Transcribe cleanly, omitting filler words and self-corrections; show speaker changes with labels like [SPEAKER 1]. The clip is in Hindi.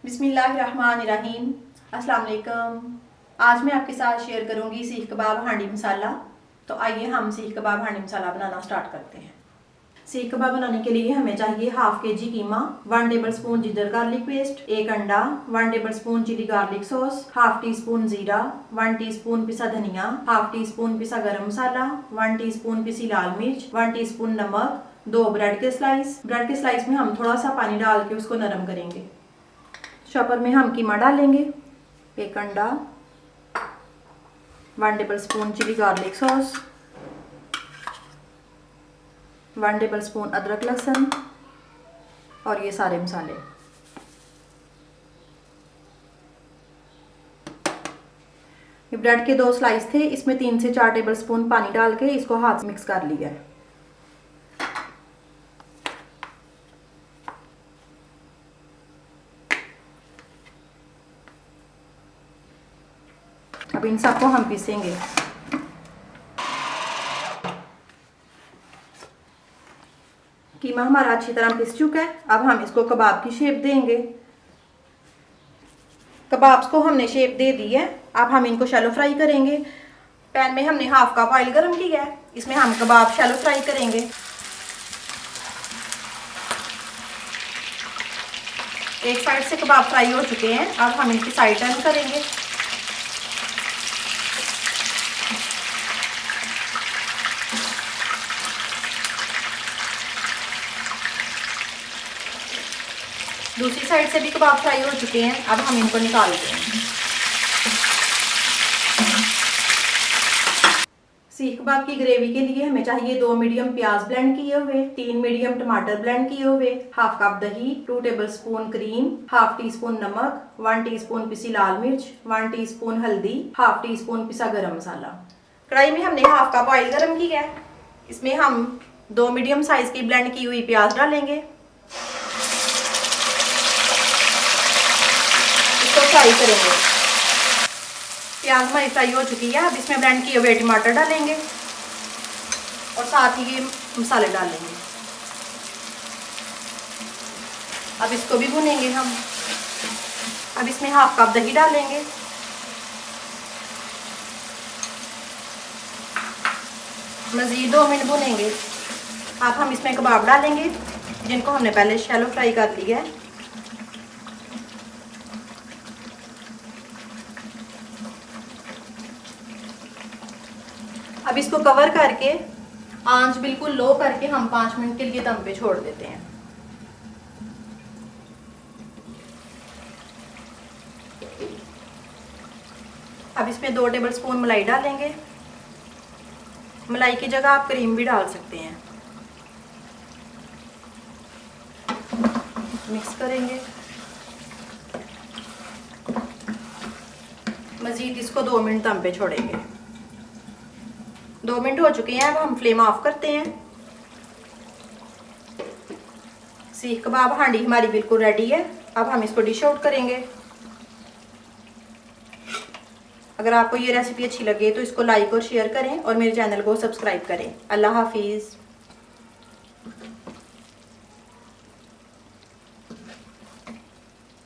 [SPEAKER 1] बिस्मिल्लाहिर्रहमानिर्रहीम। अस्सलाम वालेकुम। आज मैं आपके साथ शेयर करूंगी सीख कबाब हांडी मसाला। तो आइए हम सीख कबाब हांडी मसाला बनाना स्टार्ट करते हैं। सीख कबाब बनाने के लिए हमें चाहिए half KG keema, 1 tablespoon ginger garlic paste, 1 अंडा, 1 tablespoon chilli garlic sauce, half teaspoon जीरा, 1 टीस्पून पिसा धनिया, हाफ टी स्पून पिसा गरम मसाला, 1 टीस्पून पिसी लाल मिर्च, 1 टीस्पून नमक, 2 ब्रेड के स्लाइस। ब्रेड के स्लाइस में हम थोड़ा सा पानी डाल के उसको नरम करेंगे। चॉपर में हम कीमा डालेंगे, 1 अंडा, 1 tablespoon chilli garlic sauce, 1 tablespoon अदरक लहसुन और ये सारे मसाले। ये ब्रेड के 2 स्लाइस थे, इसमें 3 से 4 टेबल स्पून पानी डाल के इसको हाथ से मिक्स कर लिया है। अब इन सबको हम पीसेंगे। कीमा हमारा अच्छी तरह पिस चुका है। अब हम इसको कबाब की शेप देंगे। कबाब्स को हमने शेप दे दी है। अब हम इनको शैलो फ्राई करेंगे। पैन में हमने हाफ कप ऑयल गर्म किया है, इसमें हम कबाब शैलो फ्राई करेंगे। एक साइड से कबाब फ्राई हो चुके हैं, अब हम इनकी साइड टर्न करेंगे। दूसरी साइड से भी कबाब फ्राई हो चुके हैं, अब हम इनको निकाल देंगे। सीख कबाब की ग्रेवी के लिए हमें चाहिए 2 मीडियम प्याज ब्लेंड किए हुए, 3 मीडियम टमाटर ब्लेंड किए हुए, हाफ कप दही, 2 table spoon cream, half tea spoon नमक, 1 टीस्पून पिसी लाल मिर्च, 1 टीस्पून हल्दी, हाफ टी स्पून पिसा गरम मसाला। कढ़ाई में हमने हाफ कप ऑयल गर्म किया है, इसमें हम 2 मीडियम साइज की ब्लेंड की हुई प्याज डालेंगे। फ्राई करेंगे। प्याज हमारी फ्राई हो चुकी है, अब इसमें ब्लेंड किए हुए टमाटर डालेंगे और साथ ही ये मसाले डालेंगे। अब इसको भी भुनेंगे हम। अब इसमें हाफ कप दही डालेंगे, मज़ीद 2 मिनट भुनेंगे। अब हम इसमें कबाब डालेंगे जिनको हमने पहले शैलो फ्राई कर लिया है। अब इसको कवर करके आंच बिल्कुल लो करके हम 5 मिनट के लिए दम पे छोड़ देते हैं। अब इसमें 2 टेबल स्पून मलाई डालेंगे। मलाई की जगह आप क्रीम भी डाल सकते हैं। मिक्स करेंगे। मज़ीद इसको 2 मिनट दम पे छोड़ेंगे। 2 मिनट हो चुके हैं, अब हम फ्लेम ऑफ करते हैं। सीख कबाब हांडी हमारी बिल्कुल रेडी है। अब हम इसको डिश आउट करेंगे। अगर आपको ये रेसिपी अच्छी लगे तो इसको लाइक और शेयर करें और मेरे चैनल को सब्सक्राइब करें। अल्लाह हाफिज़।